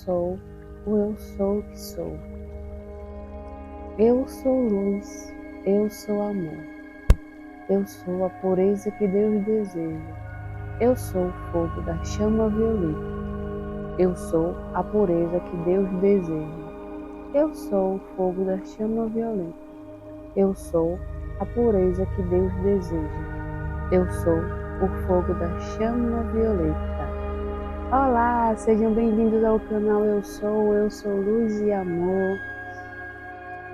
sou o eu sou que sou. Eu sou luz, eu sou amor. Eu sou a pureza que Deus deseja. Eu sou o fogo da chama violeta. Eu sou a pureza que Deus deseja. Eu sou o fogo da chama violeta. Eu sou a pureza que Deus deseja. Eu sou o fogo da chama violeta. Olá, sejam bem-vindos ao canal Eu Sou Luz e Amor.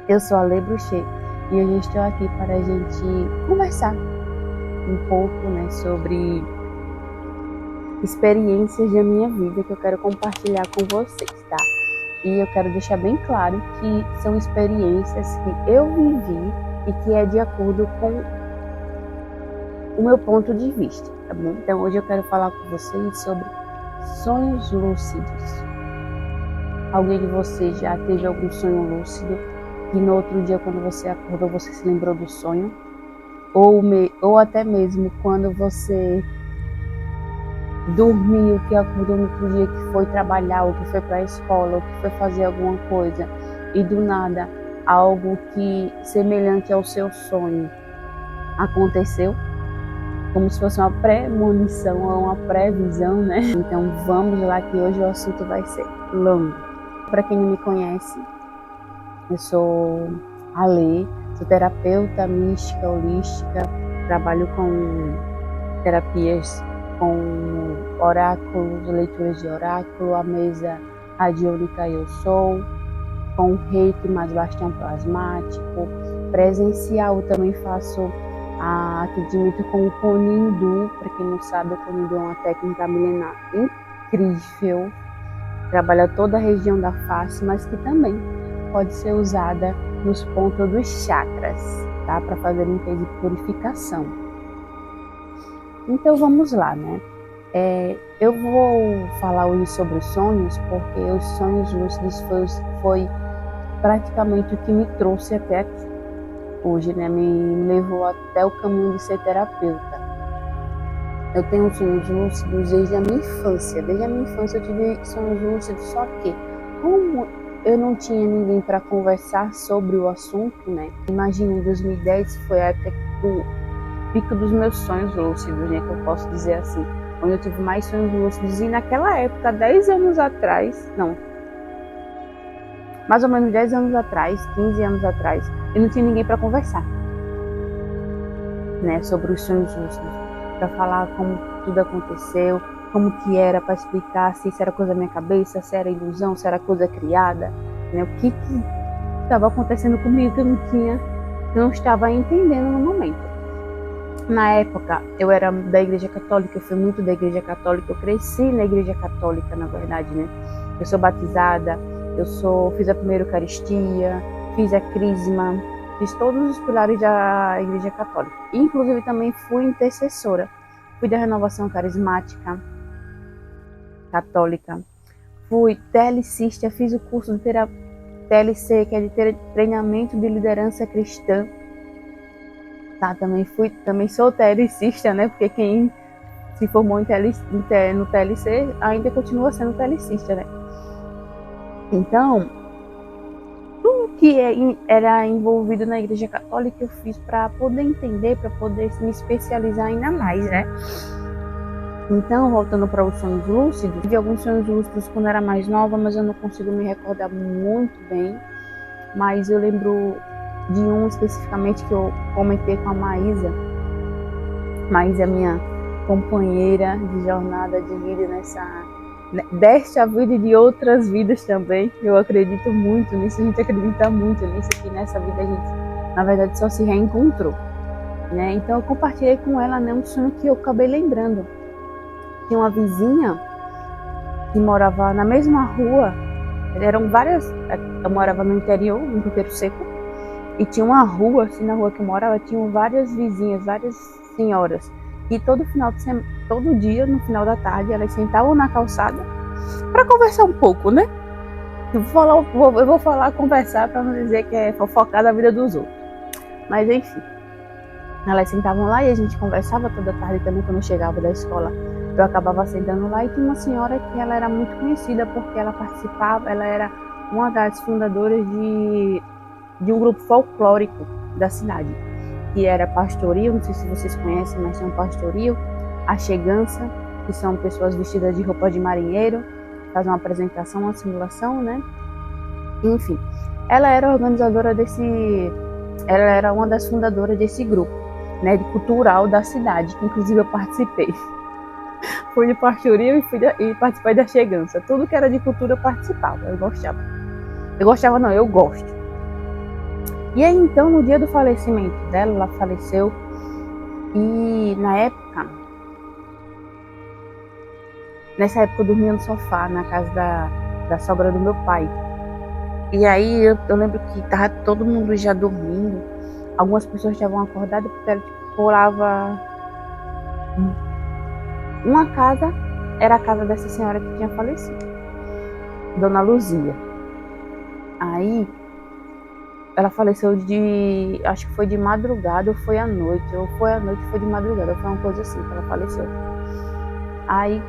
Eu sou a Lê Bruxê e hoje estou aqui para a gente conversar um pouco, sobre experiências da minha vida que eu quero compartilhar com vocês, tá? E eu quero deixar bem claro que são experiências que eu vivi e que é de acordo com o meu ponto de vista, tá bom? Então hoje eu quero falar com vocês sobre sonhos lúcidos. Alguém de vocês já teve algum sonho lúcido e no outro dia, quando você acordou, você se lembrou do sonho? Ou até mesmo quando você dormiu, que acordou no outro dia, que foi trabalhar, ou que foi para a escola, ou que foi fazer alguma coisa, e do nada algo que semelhante ao seu sonho aconteceu, como se fosse uma premonição ou uma previsão, né? Então vamos lá que hoje o assunto vai ser longo. Para quem não me conhece, eu sou a Lê, sou terapeuta mística, holística, trabalho com terapias com oráculos, leituras de oráculo, a mesa radiônica Eu Sou, com reiki mais bastão plasmático, presencial também faço atendimento com o cone hindu. Para quem não sabe, o cone hindu é uma técnica milenar incrível, trabalha toda a região da face, mas que também pode ser usada nos pontos dos chakras, tá? Para fazer limpeza e purificação. Então vamos lá, né? Eu vou falar hoje sobre os sonhos, porque os sonhos lúcidos foi praticamente o que me trouxe até aqui hoje, né? Me levou até o caminho de ser terapeuta. Eu tenho sonhos lúcidos desde a minha infância. Desde a minha infância eu tive sonhos lúcidos, só que como eu não tinha ninguém para conversar sobre o assunto, né? Imagina, em 2010 foi a época do pico dos meus sonhos lúcidos, né? Que eu posso dizer assim, onde eu tive mais sonhos lúcidos. E naquela época, 10 anos atrás, não, mais ou menos 10 anos atrás, 15 anos atrás, eu não tinha ninguém para conversar, né? Sobre os sonhos lúcidos, para falar como tudo aconteceu, como que era, para explicar se isso era coisa da minha cabeça, se era ilusão, se era coisa criada, né? O que estava acontecendo comigo que eu não estava entendendo no momento. Na época, eu era da Igreja Católica, eu fui muito da Igreja Católica, eu cresci na Igreja Católica, na verdade, né? Eu sou batizada, fiz a primeira Eucaristia, fiz a Crisma, fiz todos os pilares da Igreja Católica. Inclusive também fui intercessora, fui da Renovação Carismática Católica, fui telecista, fiz o curso de TLC, que é de treinamento de liderança cristã. Tá, também sou telecista, né? Porque quem se formou no TLC ainda continua sendo telecista, né? Então, tudo que era envolvido na Igreja Católica eu fiz para poder entender, para poder me especializar ainda mais, né? Então, voltando para os sonhos lúcidos, tive alguns sonhos lúcidos quando eu era mais nova, mas eu não consigo me recordar muito bem. Mas eu lembro de um especificamente que eu comentei com a Maísa. Maísa é minha companheira de jornada de vida desta vida e de outras vidas também. Eu acredito muito nisso, a gente acredita muito nisso, que nessa vida a gente, na verdade, só se reencontrou, né? Então eu compartilhei com ela, né, um sonho que eu acabei lembrando. Tinha uma vizinha que morava na mesma rua, eram várias, eu morava no interior, no Coqueiro Seco, e tinha uma rua, assim, na rua que eu morava, tinham várias vizinhas, várias senhoras, e todo dia, no final da tarde, elas sentavam na calçada para conversar um pouco, né? Eu vou falar conversar para não dizer que é fofocar da vida dos outros. Mas enfim, elas sentavam lá e a gente conversava toda tarde também quando eu chegava da escola. eu acabava sentando lá e tinha uma senhora que ela era muito conhecida porque ela participava, ela era uma das fundadoras de um grupo folclórico da cidade, que era pastoril, não sei se vocês conhecem, mas tem um pastoril, achegança, que são pessoas vestidas de roupa de marinheiro, fazem uma apresentação, uma simulação, né? Enfim, ela era organizadora ela era uma das fundadoras desse grupo, né, de cultural da cidade, que inclusive eu participei. Fui de pastoril e participei da chegança. Tudo que era de cultura eu participava, eu gostava. Eu gostava não, eu gosto. E aí então, no dia do falecimento dela, ela faleceu e nessa época eu dormia no sofá, na casa da sogra do meu pai. E aí eu lembro que tava todo mundo já dormindo, algumas pessoas estavam acordadas porque ela pulava. Uma casa era a casa dessa senhora que tinha falecido, Dona Luzia. Aí ela faleceu acho que foi de madrugada ou foi à noite, foi de madrugada, foi uma coisa assim que ela faleceu. Aí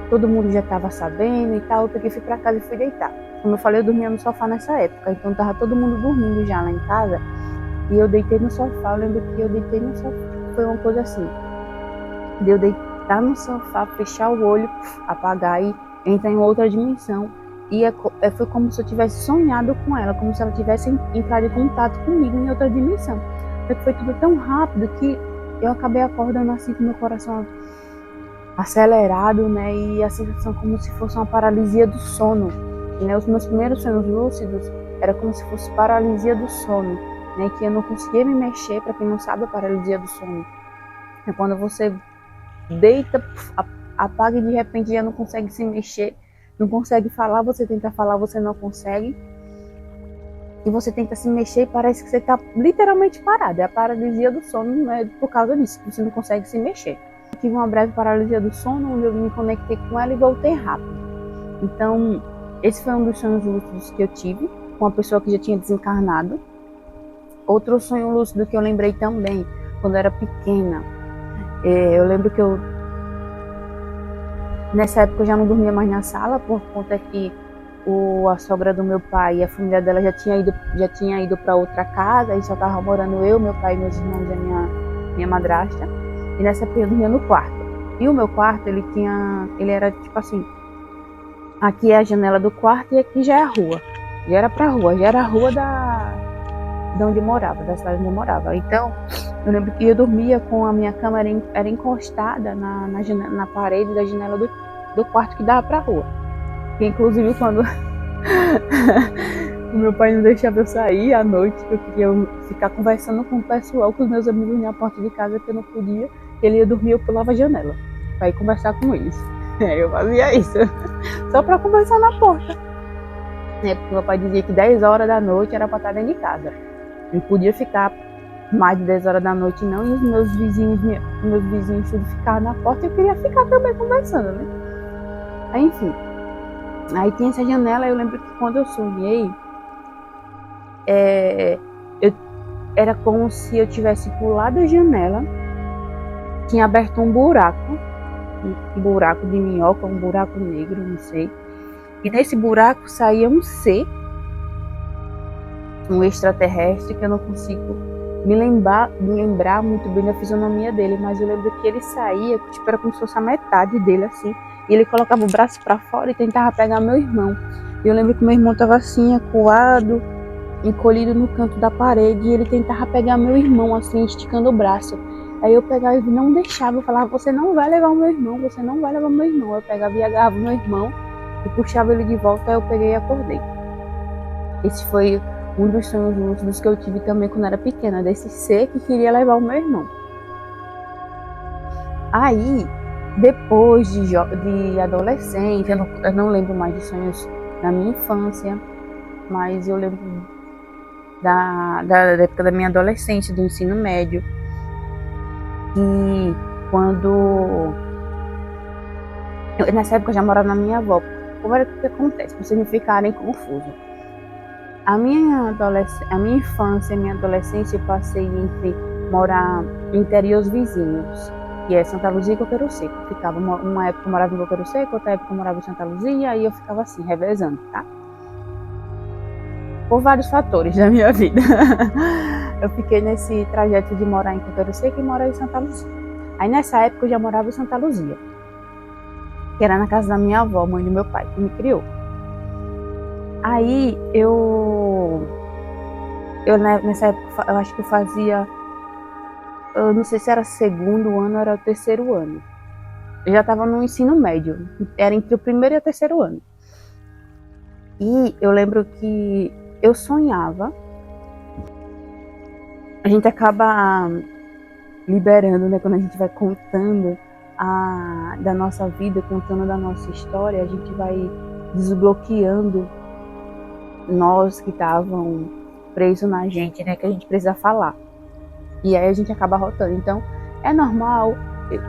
todo mundo já estava sabendo e tal, eu peguei, fui pra casa e fui deitar. Como eu falei, eu dormia no sofá nessa época, então tava todo mundo dormindo já lá em casa e eu deitei no sofá. Eu lembro que eu deitei no sofá, foi uma coisa assim, de eu deitar no sofá, fechar o olho, apagar e entrar em outra dimensão. E foi como se eu tivesse sonhado com ela, como se ela tivesse entrado em contato comigo em outra dimensão. Foi tudo tão rápido que eu acabei acordando assim com meu coração acelerado, né? E a sensação como se fosse uma paralisia do sono. Né? Os meus primeiros sonhos lúcidos era como se fosse paralisia do sono, né? Que eu não conseguia me mexer. Para quem não sabe, a paralisia do sono é quando você deita, apaga e de repente já não consegue se mexer, não consegue falar, você tenta falar, você não consegue. E você tenta se mexer e parece que você está literalmente parado. É a paralisia do sono, né? Por causa disso, que você não consegue se mexer. Eu tive uma breve paralisia do sono, onde eu me conectei com ela e voltei rápido. Então, esse foi um dos sonhos lúcidos que eu tive, com uma pessoa que já tinha desencarnado. Outro sonho lúcido que eu lembrei também, quando eu era pequena, eu lembro que nessa época eu já não dormia mais na sala, por conta que a sogra do meu pai e a família dela já tinha ido para outra casa, e só tava morando eu, meu pai, meus irmãos e a minha madrasta. E nessa época eu dormia no quarto. E o meu quarto, ele era tipo assim, aqui é a janela do quarto e aqui já é a rua. Já era a rua de onde eu morava, da cidade onde eu morava. Então, eu lembro que eu dormia com a minha cama era encostada na parede da janela do quarto que dava pra rua. Que inclusive quando o meu pai não deixava eu sair à noite, que eu queria ficar conversando com o pessoal, com os meus amigos na porta de casa, que eu não podia, ele ia dormir, eu pulava a janela pra ir conversar com eles. Eu fazia isso, só pra conversar na porta. Porque meu pai dizia que 10 horas da noite era pra estar dentro de casa. Não podia ficar mais de 10 horas da noite não, e os meus vizinhos tudo ficavam na porta e eu queria ficar também conversando, né? Aí, enfim, aí tinha essa janela. Eu lembro que quando eu sonhei, era como se eu tivesse pulado a janela, tinha aberto um buraco de minhoca, um buraco negro, não sei, e nesse buraco saía um ser, um extraterrestre, que eu não consigo me lembrar muito bem da fisionomia dele, mas eu lembro que ele saía, tipo, era como se fosse a metade dele, assim, e ele colocava o braço para fora e tentava pegar meu irmão. E eu lembro que meu irmão estava assim, acuado, encolhido no canto da parede, e ele tentava pegar meu irmão, assim, esticando o braço. Aí eu pegava e não deixava, eu falava, você não vai levar o meu irmão, você não vai levar o meu irmão. Eu pegava e agarrava o meu irmão e puxava ele de volta, aí eu peguei e acordei. Esse foi um dos sonhos lúcidos que eu tive também quando era pequena, desse ser que queria levar o meu irmão. Aí, depois de adolescente, eu não lembro mais de sonhos da minha infância, mas eu lembro da época da minha adolescência, do ensino médio, e nessa época eu já morava na minha avó. Como era que acontece? Pra vocês não ficarem confusos. A minha infância e minha adolescência eu passei entre morar em interiores vizinhos. que é Santa Luzia e Coqueiro Seco. Ficava uma época eu morava em Coqueiro Seco, outra época eu morava em Santa Luzia, e aí eu ficava assim, revezando, tá? Por vários fatores da minha vida. Eu fiquei nesse trajeto de morar em Coqueiro Seco e morar em Santa Luzia. Aí nessa época eu já morava em Santa Luzia, que era na casa da minha avó, mãe do meu pai, que me criou. Aí nessa época, eu acho que eu fazia, eu não sei se era segundo ano ou era o terceiro ano. Eu já estava no ensino médio, era entre o primeiro e o terceiro ano. E eu lembro que eu sonhava, a gente acaba liberando, né, quando a gente vai contando da nossa vida, contando da nossa história, a gente vai desbloqueando nós que estavam presos na gente, né, que a gente precisa falar. E aí a gente acaba arrotando. Então, é normal,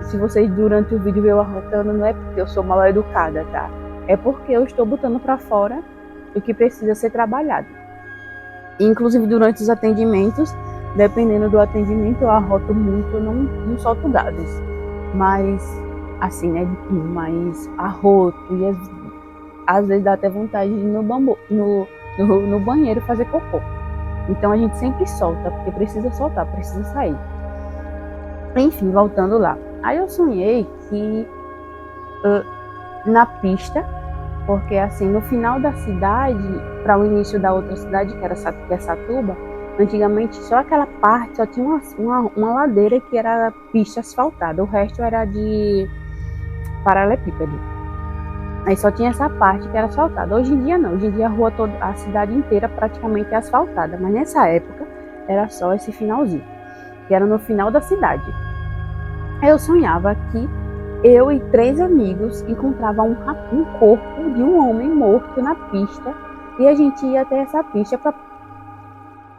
se vocês durante o vídeo verem eu arrotando, não é porque eu sou mal educada, tá? É porque eu estou botando para fora o que precisa ser trabalhado. Inclusive, durante os atendimentos, dependendo do atendimento, eu arroto muito, eu não solto gases. Mas, assim, né, mas arroto, e às vezes dá até vontade de ir no banheiro fazer cocô. Então a gente sempre solta, porque precisa soltar, precisa sair. Enfim, voltando lá. Aí eu sonhei que na pista, porque assim, no final da cidade, para o início da outra cidade, que é Satuba, antigamente só aquela parte, só tinha uma ladeira que era pista asfaltada, o resto era de paralelepípedo. Aí só tinha essa parte que era asfaltada. Hoje em dia não, hoje em dia a cidade inteira praticamente é asfaltada, mas nessa época era só esse finalzinho, que era no final da cidade. Aí eu sonhava que eu e 3 amigos encontravam um corpo de um homem morto na pista, e a gente ia até essa pista para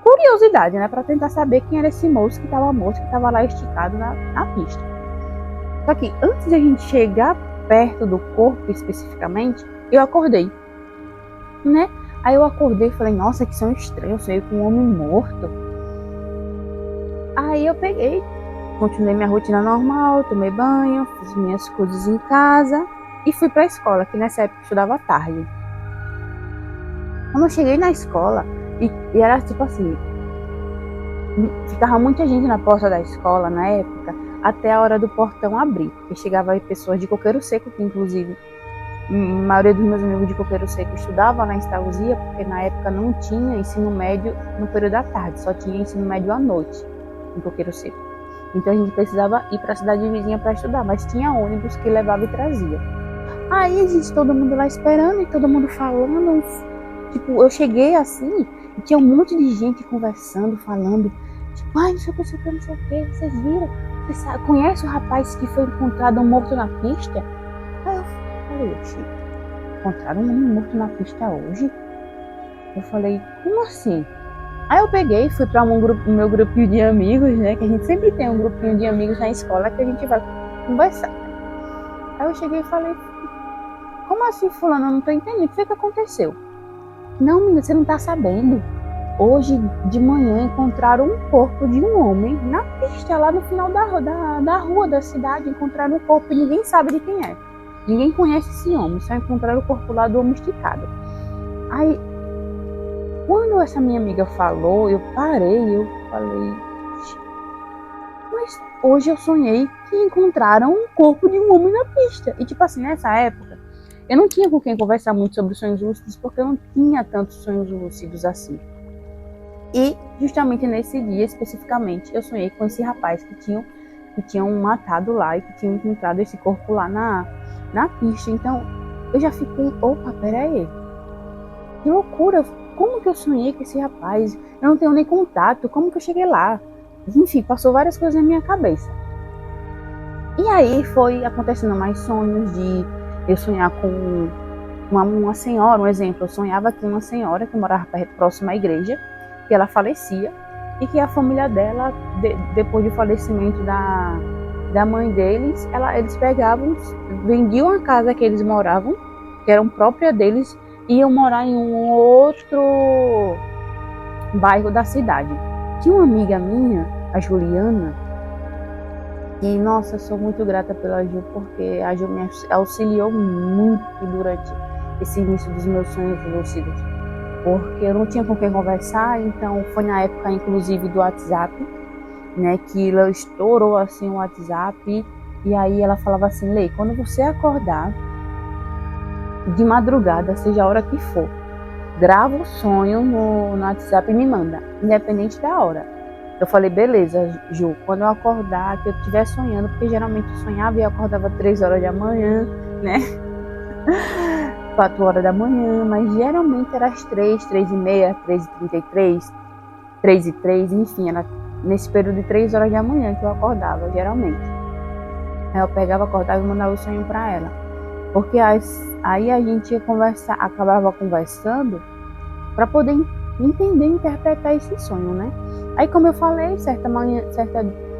curiosidade, né, para tentar saber quem era esse moço que estava morto, que estava lá esticado na pista. Só que antes de a gente chegar perto do corpo especificamente, eu acordei, né? Aí eu acordei e falei, nossa, que som estranho, eu sonhei com um homem morto. Aí eu peguei, continuei minha rotina normal, tomei banho, fiz minhas coisas em casa e fui pra escola, que nessa época eu estudava à tarde. Quando eu cheguei na escola, e era tipo assim, ficava muita gente na porta da escola na época, até a hora do portão abrir, porque chegava aí pessoas de Coqueiro Seco, que inclusive a maioria dos meus amigos de Coqueiro Seco estudava lá em Santa Luzia, porque na época não tinha ensino médio no período da tarde, só tinha ensino médio à noite em Coqueiro Seco. Então a gente precisava ir para a cidade vizinha para estudar, mas tinha ônibus que levava e trazia. Aí a gente, todo mundo lá esperando e todo mundo falando, tipo, eu cheguei assim e tinha um monte de gente conversando, falando, tipo, ai, não sei o que, não sei o que, vocês viram? Você conhece o rapaz que foi encontrado morto na pista? Aí eu falei, oxi, encontraram um homem morto na pista hoje? Eu falei, como assim? Aí eu peguei, fui para meu grupinho de amigos, né? Que a gente sempre tem um grupinho de amigos na escola que a gente vai conversar. Aí eu cheguei e falei, como assim, fulano? Eu não tô entendendo, o que foi que aconteceu? Não, menina, você não tá sabendo. Hoje de manhã encontraram um corpo de um homem na pista, lá no final da rua da cidade. Encontraram um corpo e ninguém sabe de quem é. Ninguém conhece esse homem, só encontraram o corpo lá do homem esticado. Aí, quando essa minha amiga falou, eu parei, eu falei, mas hoje eu sonhei que encontraram um corpo de um homem na pista. E tipo assim, nessa época, eu não tinha com quem conversar muito sobre sonhos lúcidos, porque eu não tinha tantos sonhos lúcidos assim. E justamente nesse dia, especificamente, eu sonhei com esse rapaz que tinham matado lá e que tinham encontrado esse corpo lá na pista. Então, eu já fiquei, opa, peraí, que loucura, como que eu sonhei com esse rapaz? Eu não tenho nem contato, como que eu cheguei lá? Enfim, passou várias coisas na minha cabeça. E aí foi acontecendo mais sonhos de eu sonhar com uma senhora, um exemplo, eu sonhava com uma senhora que morava próxima à igreja, que ela falecia, e que a família dela, depois do falecimento da mãe deles, eles pegavam, vendiam a casa que eles moravam, que era própria deles, e iam morar em um outro bairro da cidade. Tinha uma amiga minha, a Juliana, E, nossa, eu sou muito grata pela Ju, porque a Ju me auxiliou muito durante esse início dos meus sonhos lúcidos. Porque eu não tinha com quem conversar, então foi na época, inclusive, do WhatsApp, né, que ela estourou, assim, o WhatsApp, e aí ela falava assim: Lei, quando você acordar, de madrugada, seja a hora que for, grava o sonho no WhatsApp e me manda, independente da hora. Eu falei, beleza, Ju, quando eu acordar, que eu estiver sonhando, porque geralmente eu sonhava e eu acordava 3 horas da manhã, né? 4 horas da manhã, mas geralmente era às 3, 3h30, 3h33, 3h03, enfim, era nesse período de 3 horas da manhã que eu acordava, geralmente. Aí eu pegava, acordava e mandava o sonho pra ela. Porque aí a gente ia conversar, acabava conversando para poder entender e interpretar esse sonho, né? Aí, como eu falei, certa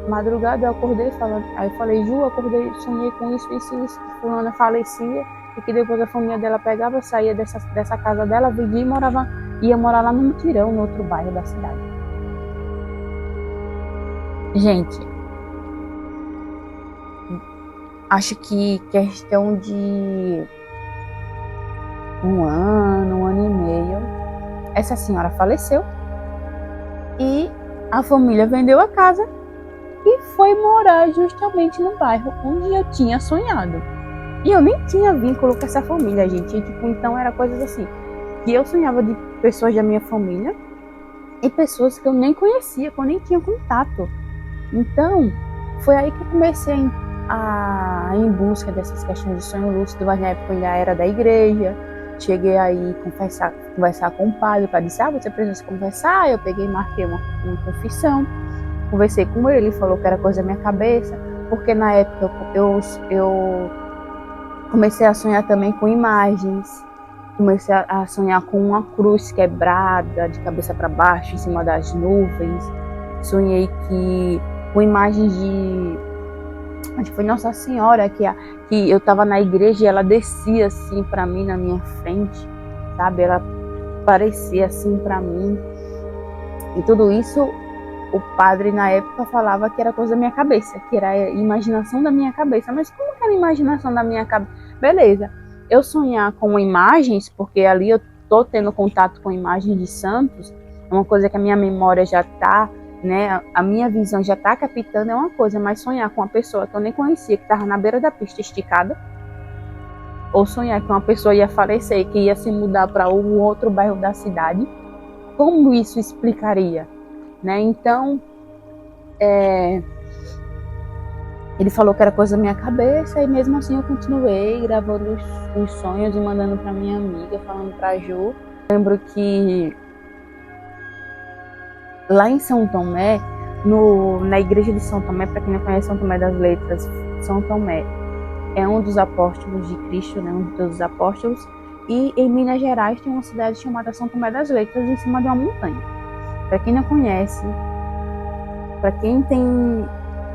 madrugada eu acordei falando, aí eu falei, Ju, acordei, sonhei com isso, que fulana falecia e que depois a família dela pegava, saía dessa casa dela, vendia e ia morar lá no Mutirão, no outro bairro da cidade. Gente, acho que questão de um ano e meio, essa senhora faleceu e a família vendeu a casa e foi morar justamente no bairro onde eu tinha sonhado. E eu nem tinha vínculo com essa família, gente. E, tipo, então era coisas assim, que eu sonhava de pessoas da minha família e pessoas que eu nem conhecia, que eu nem tinha contato. Então, foi aí que eu comecei a ir em busca dessas questões de sonho lúcido, mas na época eu ainda era da igreja. Cheguei aí conversar com o padre, o padre disse, você precisa se conversar. Eu peguei e marquei uma confissão. Conversei com ele falou que era coisa da minha cabeça, porque na época eu comecei a sonhar também com imagens, comecei a sonhar com uma cruz quebrada, de cabeça para baixo, em cima das nuvens. Sonhei com imagens acho que foi Nossa Senhora, que eu estava na igreja e ela descia assim para mim na minha frente, sabe? Ela aparecia assim para mim. E tudo isso o padre na época falava que era coisa da minha cabeça, que era a imaginação da minha cabeça. Mas como que era a imaginação da minha cabeça? Beleza, eu sonhar com imagens, porque ali eu tô tendo contato com imagens de santos, é uma coisa que a minha memória já tá, né, a minha visão já tá captando, é uma coisa, mas sonhar com uma pessoa que eu nem conhecia, que tava na beira da pista esticada, ou sonhar que uma pessoa ia falecer, que ia se mudar para um outro bairro da cidade, como isso explicaria? Né? Então, ele falou que era coisa da minha cabeça e mesmo assim eu continuei gravando os sonhos e mandando para minha amiga, falando para Ju. Lembro que lá em São Tomé, na igreja de São Tomé, para quem não conhece São Tomé das Letras, São Tomé é um dos apóstolos de Cristo, né? Um dos apóstolos. E em Minas Gerais tem uma cidade chamada São Tomé das Letras, em cima de uma montanha. Para quem não conhece, para quem tem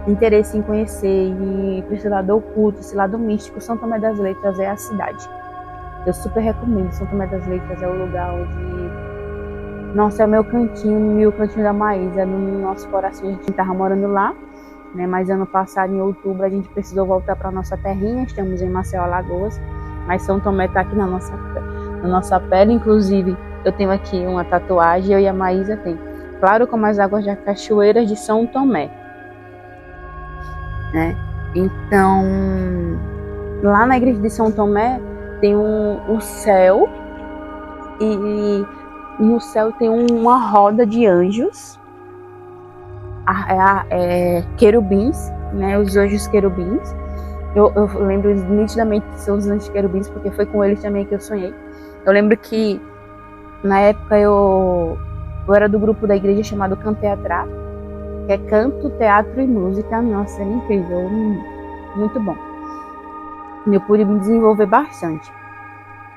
interesse em conhecer e para esse lado oculto, esse lado místico, São Tomé das Letras é a cidade. Eu super recomendo. São Tomé das Letras é o lugar onde, nossa, é o meu cantinho e o cantinho da Maísa, no nosso coração. A gente estava morando lá, né? Mas ano passado, em outubro, a gente precisou voltar para nossa terrinha. Estamos em Maceió, Alagoas, mas São Tomé está aqui na nossa pele. Inclusive, eu tenho aqui uma tatuagem, eu e a Maísa tem. Claro, como as águas da cachoeira de São Tomé. Né? Então, lá na igreja de São Tomé tem um céu e no céu tem uma roda de anjos, querubins, né? Os anjos querubins. Eu lembro nitidamente que são os anjos querubins porque foi com eles também que eu sonhei. Eu lembro que na época eu era do grupo da igreja chamado Canto Teatral, que é canto, teatro e música. Nossa, era incrível, muito bom. Eu pude me desenvolver bastante.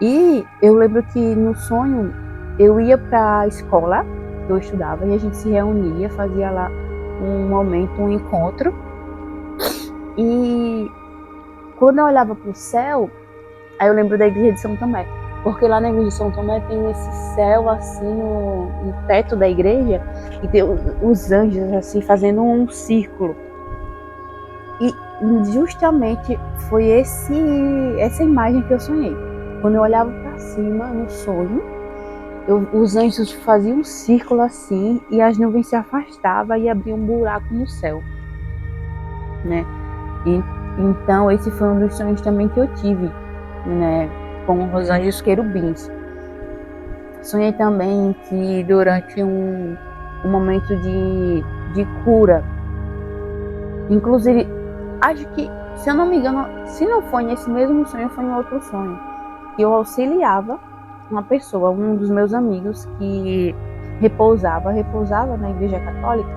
E eu lembro que no sonho eu ia para a escola que eu estudava e a gente se reunia, fazia lá um momento, um encontro. E quando eu olhava para o céu, aí eu lembro da igreja de São Tomé, porque lá na igreja de São Tomé tem esse céu assim no teto da igreja e tem os anjos assim fazendo um círculo. justamente foi essa imagem que eu sonhei. Quando eu olhava para cima no sonho, os anjos faziam um círculo assim e as nuvens se afastavam e abriam um buraco no céu, né? Então esse foi um dos sonhos também que eu tive, né, com os anjos querubins. Sonhei também que durante um momento de cura, inclusive, acho que, se eu não me engano, se não foi nesse mesmo sonho, foi em outro sonho, que eu auxiliava uma pessoa, um dos meus amigos que repousava na Igreja Católica.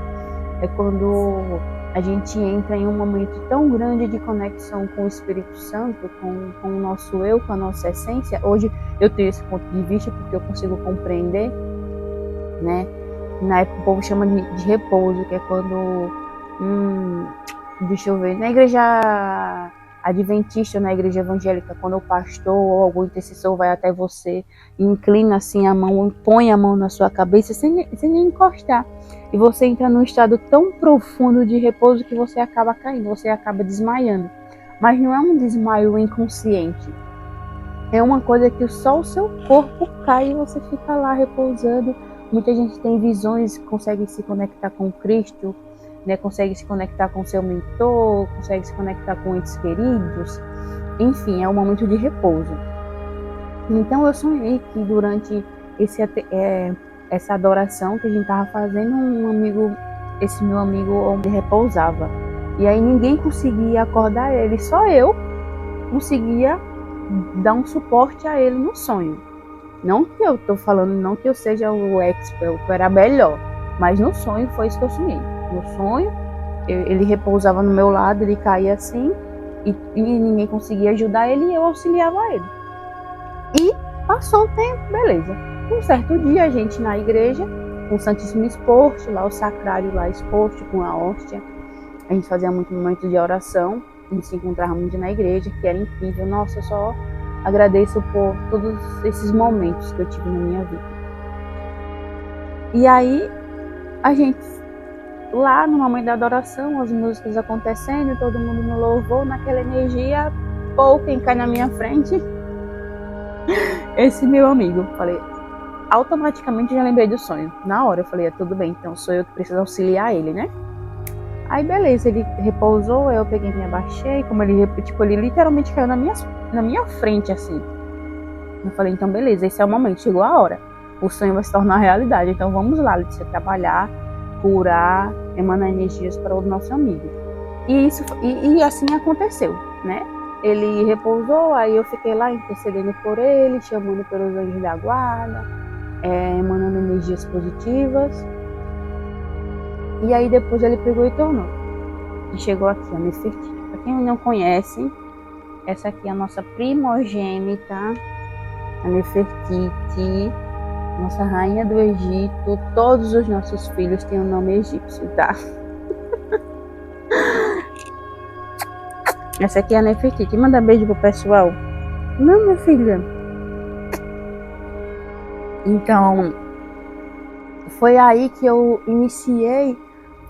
É quando a gente entra em um momento tão grande de conexão com o Espírito Santo, com o nosso eu, com a nossa essência. Hoje eu tenho esse ponto de vista porque eu consigo compreender, né? Na época o povo chama de repouso, que é quando, deixa eu ver, na igreja adventista, na igreja evangélica, quando o pastor ou algum intercessor vai até você, inclina assim a mão, põe a mão na sua cabeça sem nem encostar. E você entra num estado tão profundo de repouso que você acaba caindo, você acaba desmaiando. Mas não é um desmaio inconsciente. É uma coisa que só o seu corpo cai e você fica lá repousando. Muita gente tem visões, consegue se conectar com Cristo, né? Consegue se conectar com seu mentor, consegue se conectar com entes queridos. Enfim, é um momento de repouso. Então eu sonhei que durante essa adoração que a gente estava fazendo, esse meu amigo onde repousava. E aí ninguém conseguia acordar ele, só eu conseguia dar um suporte a ele no sonho. Não que eu tô falando, não que eu seja o expert, eu era melhor, mas no sonho foi isso que eu sonhei. No sonho, ele repousava no meu lado, ele caía assim, e ninguém conseguia ajudar ele e eu auxiliava ele. E passou o tempo, beleza. Um certo dia, a gente na igreja, com o Santíssimo exposto, lá o sacrário lá exposto, com a hóstia, a gente fazia muito momento de oração, a gente se encontrava muito na igreja, que era incrível. Nossa, eu só agradeço por todos esses momentos que eu tive na minha vida. E aí, a gente, lá no momento da adoração, as músicas acontecendo, todo mundo no louvor, naquela energia, quem cai na minha frente? Esse meu amigo. Falei, automaticamente já lembrei do sonho. Na hora eu falei, tudo bem, então sou eu que preciso auxiliar ele, né? Aí beleza, ele repousou, eu peguei e me abaixei, como ele literalmente caiu na minha frente, assim. Eu falei, então beleza, esse é o momento, chegou a hora. O sonho vai se tornar realidade, então vamos lá, Letícia, trabalhar, curar, emanar energias para o nosso amigo. E assim aconteceu, né? Ele repousou, aí eu fiquei lá intercedendo por ele, chamando pelos anjos da guarda, emanando energias positivas. E aí depois ele pegou e tornou. E chegou aqui a Nefertiti. Para quem não conhece, essa aqui é a nossa primogênita, a Nefertiti, nossa rainha do Egito. Todos os nossos filhos têm um nome egípcio, tá? Essa aqui é a Nefertiti. Manda beijo pro pessoal. Não, minha filha. Então, foi aí que eu iniciei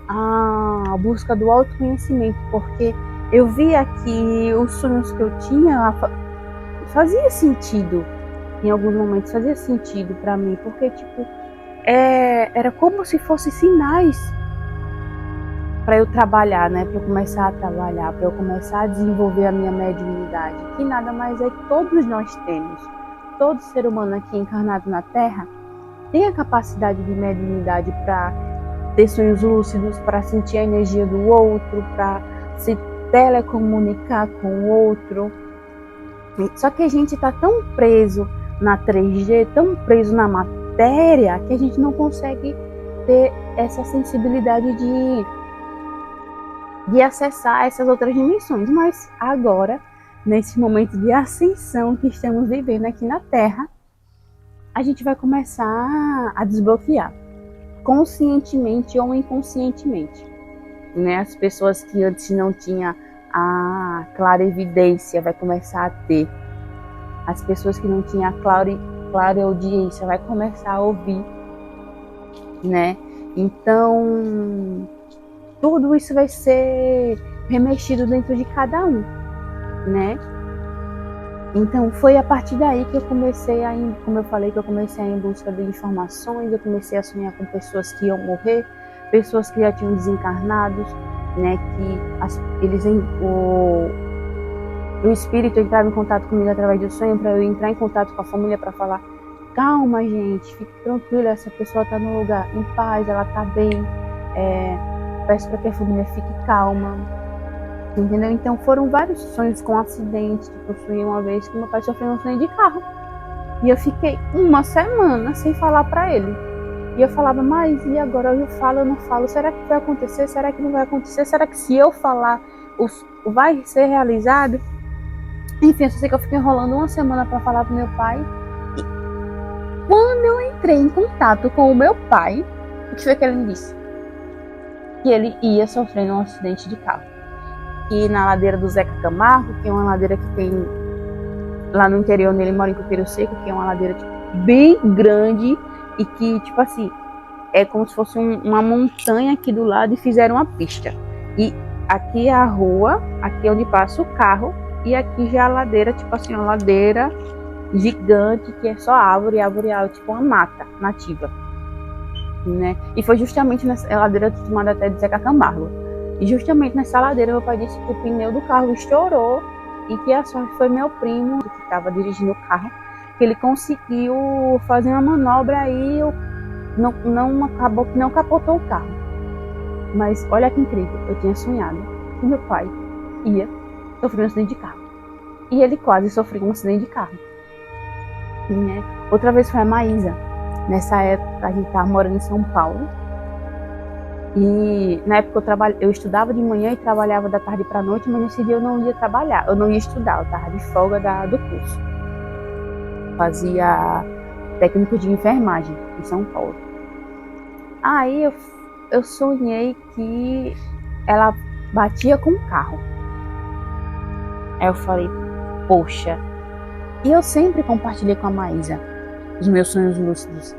a busca do autoconhecimento, porque eu via que os sonhos que eu tinha fazia sentido, em alguns momentos fazia sentido para mim, porque era como se fossem sinais para eu trabalhar, né, para eu começar a trabalhar, para eu começar a desenvolver a minha mediunidade, que nada mais é que todos nós temos. Todo ser humano aqui encarnado na Terra tem a capacidade de mediunidade para ter sonhos lúcidos, para sentir a energia do outro, para se telecomunicar com o outro. Só que a gente está tão preso na 3G, tão preso na matéria, que a gente não consegue ter essa sensibilidade de acessar essas outras dimensões. Mas agora, nesse momento de ascensão que estamos vivendo aqui na Terra, a gente vai começar a desbloquear, conscientemente ou inconscientemente, né? As pessoas que antes não tinham a clarevidência vai começar a ter. As pessoas que não tinham a clareaudiência vai começar a ouvir, né? Então, tudo isso vai ser remexido dentro de cada um, né? Então foi a partir daí que eu comecei a ir, como eu falei, que eu comecei a ir em busca de informações, eu comecei a sonhar com pessoas que iam morrer, pessoas que já tinham desencarnados, né? Que o espírito entrava em contato comigo através do sonho para eu entrar em contato com a família para falar: calma, gente, fique tranquila, essa pessoa está no lugar em paz, ela está bem, peço para que a família fique calma, entendeu? Então foram vários sonhos com acidentes. Tipo, eu sonhei uma vez que meu pai sofreu um acidente de carro e eu fiquei uma semana sem falar para ele. E eu falava: mas e agora? Eu falo, eu não falo, será que vai acontecer? Será que não vai acontecer? Será que se eu falar vai ser realizado? Enfim, eu só sei que eu fiquei enrolando uma semana para falar pro meu pai. E quando eu entrei em contato com o meu pai, o que foi que ele me disse? Que ele ia sofrendo um acidente de carro. E na ladeira do Zeca Camargo, que é uma ladeira que tem lá no interior, onde ele mora, em Coqueiro Seco, que é uma ladeira tipo, bem grande e que, tipo assim, é como se fosse uma montanha aqui do lado e fizeram uma pista. E aqui é a rua, aqui é onde passa o carro, e aqui já é a ladeira, tipo assim, uma ladeira gigante que é só árvore, tipo uma mata nativa, né? E foi justamente nessa ladeira chamada até de Zeca Camargo. E justamente nessa ladeira meu pai disse que o pneu do carro estourou e que a sorte foi meu primo, que estava dirigindo o carro, que ele conseguiu fazer uma manobra aí, acabou que não capotou o carro. Mas olha que incrível, eu tinha sonhado que meu pai ia sofrer um acidente de carro. E ele quase sofreu um acidente de carro. Né? Outra vez foi a Maísa. Nessa época a gente estava morando em São Paulo. E na época eu estudava de manhã e trabalhava da tarde para a noite, mas nesse dia eu não ia trabalhar, eu não ia estudar, eu estava de folga do curso. Fazia técnico de enfermagem em São Paulo. Aí eu sonhei que ela batia com o carro. Aí eu falei: poxa. E eu sempre compartilhei com a Maísa os meus sonhos lúcidos.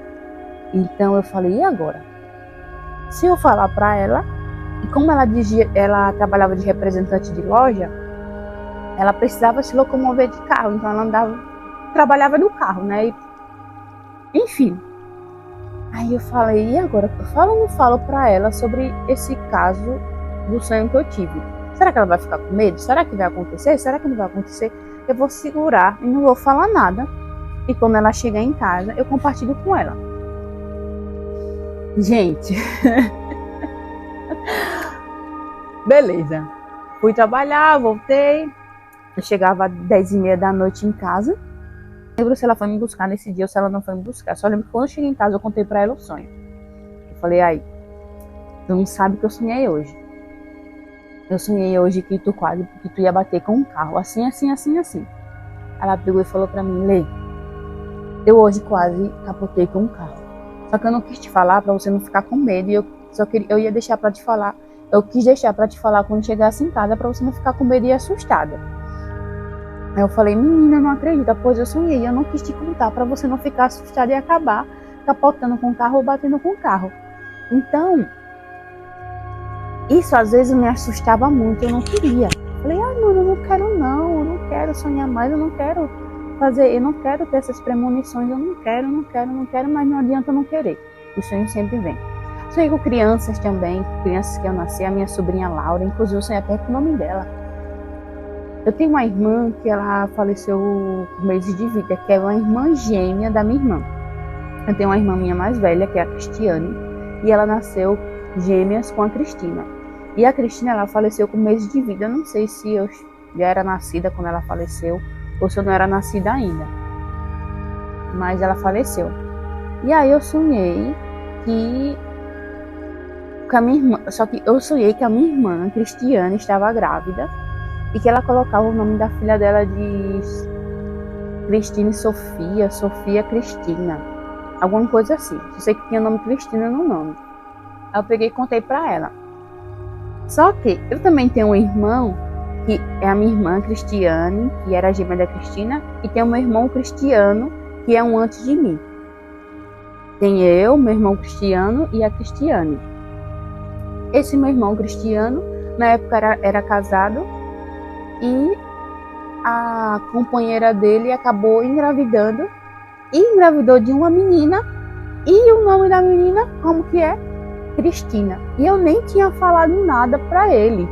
Então eu falei: e agora? Se eu falar para ela, e como ela trabalhava de representante de loja, ela precisava se locomover de carro, então ela trabalhava no carro, né? Enfim. Aí eu falei: e agora? Eu falo ou não falo para ela sobre esse caso do sonho que eu tive? Será que ela vai ficar com medo? Será que vai acontecer? Será que não vai acontecer? Eu vou segurar e não vou falar nada. E quando ela chegar em casa, eu compartilho com ela. Gente, beleza. Fui trabalhar, voltei. Eu chegava às 10h30 da noite em casa. Não lembro se ela foi me buscar nesse dia ou se ela não foi me buscar. Só lembro que quando eu cheguei em casa, eu contei pra ela o sonho. Eu falei: aí, tu não sabe o que eu sonhei hoje. Eu sonhei hoje que tu ia bater com um carro. Assim, assim, assim, assim. Ela pegou e falou pra mim: Lê, eu hoje quase capotei com um carro. Só que eu não quis te falar pra você não ficar com medo. E eu ia deixar pra te falar. Eu quis deixar pra te falar quando chegasse em casa pra você não ficar com medo e assustada. Aí eu falei: menina, não acredita, pois eu sonhei. Eu não quis te contar pra você não ficar assustada e acabar capotando com o carro ou batendo com o carro. Então, isso às vezes me assustava muito, eu não queria. Falei: ai, mano, eu não quero sonhar mais, eu não quero ter essas premonições, eu não quero, mas não adianta eu não querer. O sonho sempre vem. Sonhei com crianças também, crianças que eu nasci, a minha sobrinha Laura, inclusive eu sonhei até com o nome dela. Eu tenho uma irmã que ela faleceu com meses de vida, que é uma irmã gêmea da minha irmã. Eu tenho uma irmã minha mais velha, que é a Cristiane, e ela nasceu gêmeas com a Cristina. E a Cristina, ela faleceu com meses de vida. Eu não sei se eu já era nascida quando ela faleceu, ou se eu não era nascida ainda. Mas ela faleceu. E aí eu sonhei que a minha irmã, só que eu sonhei que a minha irmã, Cristiane, estava grávida e que ela colocava o nome da filha dela de Cristine Sofia Cristina, alguma coisa assim. Eu sei que tinha o nome Cristina no nome. Aí eu peguei e contei pra ela. Só que eu também tenho um irmão, que é a minha irmã Cristiane, que era a gêmea da Cristina, e tem o meu irmão Cristiano, que é um antes de mim. Tem eu, meu irmão Cristiano e a Cristiane. Esse meu irmão Cristiano na época era casado, e a companheira dele acabou engravidando, e engravidou de uma menina, e o nome da menina, como que é? Cristina. E eu nem tinha falado nada para ele.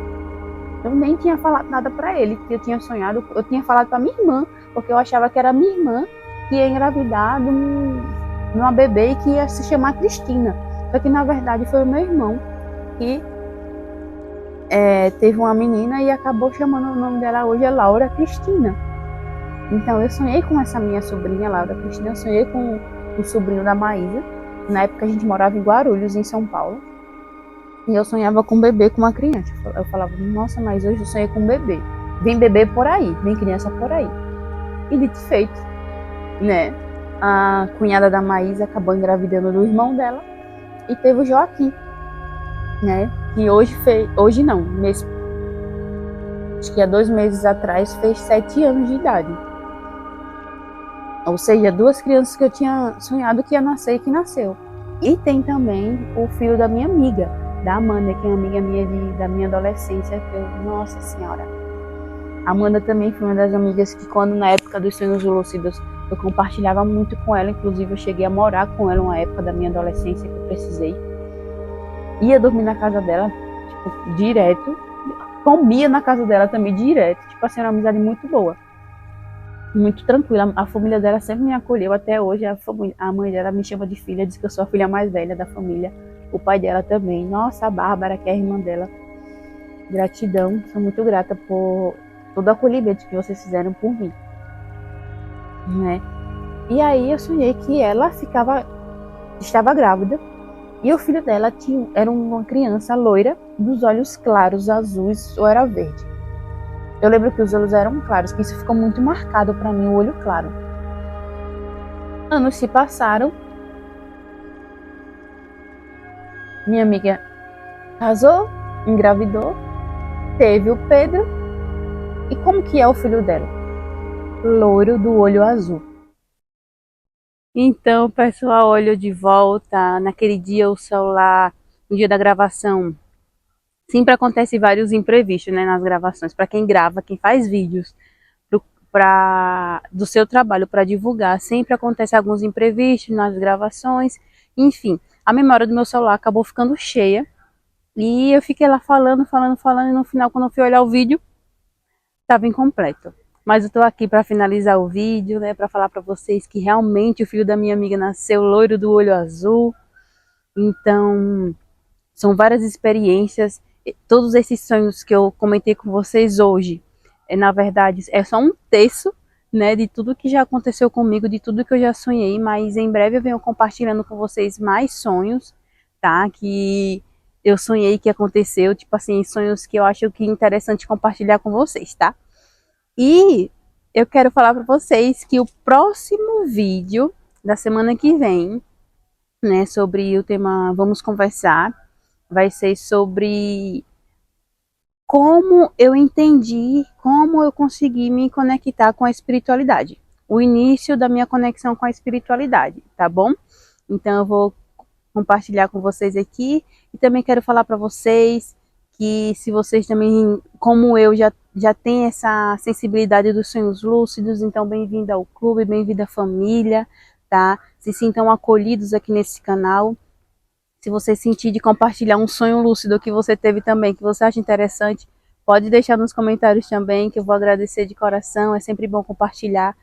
Que eu tinha sonhado, eu tinha falado para minha irmã, porque eu achava que era minha irmã que ia engravidar de uma bebê e que ia se chamar Cristina. Só que na verdade foi o meu irmão que teve uma menina e acabou chamando o nome dela hoje é Laura Cristina. Então eu sonhei com essa minha sobrinha, Laura Cristina, eu sonhei com o sobrinho da Maísa. Na época a gente morava em Guarulhos, em São Paulo. E eu sonhava com um bebê, com uma criança. Eu falava, nossa, mas hoje eu sonhei com um bebê. Vem bebê por aí, vem criança por aí. E dito e feito, né? A cunhada da Maísa acabou engravidando do irmão dela e teve o Joaquim, né? Que hoje não, acho que há 2 meses atrás fez 7 anos de idade. Ou seja, 2 crianças que eu tinha sonhado que ia nascer e que nasceu. E tem também o filho da minha amiga, da Amanda, que é uma amiga minha da minha adolescência, nossa senhora. A Amanda também foi uma das amigas que quando na época dos sonhos lúcidos eu compartilhava muito com ela, inclusive eu cheguei a morar com ela uma época da minha adolescência que eu precisei. Ia dormir na casa dela, tipo, direto, comia na casa dela também direto, tipo assim, uma amizade muito boa. Muito tranquila, a família dela sempre me acolheu até hoje, a mãe dela me chama de filha, diz que eu sou a filha mais velha da família, o pai dela também, nossa, a Bárbara, que é a irmã dela, gratidão, sou muito grata por todo o acolhimento que vocês fizeram por mim, né? E aí eu sonhei que ela estava grávida, e o filho dela era uma criança loira, dos olhos claros, azuis, ou era verde. Eu lembro que os olhos eram claros, que isso ficou muito marcado para mim, o olho claro. Anos se passaram. Minha amiga casou, engravidou, teve o Pedro. E como que é o filho dela? Loiro do olho azul. Então, pessoal, olho de volta. Naquele dia o celular, no dia da gravação, sempre acontece vários imprevistos, né, nas gravações. Para quem grava, quem faz vídeos do seu trabalho para divulgar, sempre acontece alguns imprevistos nas gravações. Enfim, a memória do meu celular acabou ficando cheia. E eu fiquei lá falando, e no final, quando eu fui olhar o vídeo, estava incompleto. Mas eu tô aqui para finalizar o vídeo, né, para falar para vocês que realmente o filho da minha amiga nasceu loiro do olho azul. Então, são várias experiências, todos esses sonhos que eu comentei com vocês hoje, na verdade, é só um terço, né, de tudo que já aconteceu comigo, de tudo que eu já sonhei, mas em breve eu venho compartilhando com vocês mais sonhos, tá, que eu sonhei que aconteceu, tipo assim, sonhos que eu acho que é interessante compartilhar com vocês, tá? E eu quero falar para vocês que o próximo vídeo da semana que vem, né, sobre o tema Vamos Conversar, vai ser sobre como eu entendi, como eu consegui me conectar com a espiritualidade. O início da minha conexão com a espiritualidade, tá bom? Então eu vou compartilhar com vocês aqui e também quero falar para vocês que se vocês também, como eu, já tem essa sensibilidade dos sonhos lúcidos, então bem-vindo ao clube, bem-vindo à família, tá? Se sintam acolhidos aqui nesse canal. Se você sentir de compartilhar um sonho lúcido que você teve também, que você acha interessante, pode deixar nos comentários também, que eu vou agradecer de coração. É sempre bom compartilhar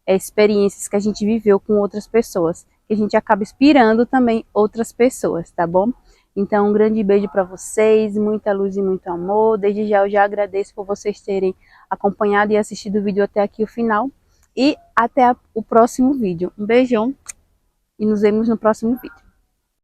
experiências que a gente viveu com outras pessoas, que a gente acaba inspirando também outras pessoas, tá bom? Então, um grande beijo para vocês, muita luz e muito amor. Desde já eu já agradeço por vocês terem acompanhado e assistido o vídeo até aqui o final. E até o próximo vídeo. Um beijão e nos vemos no próximo vídeo.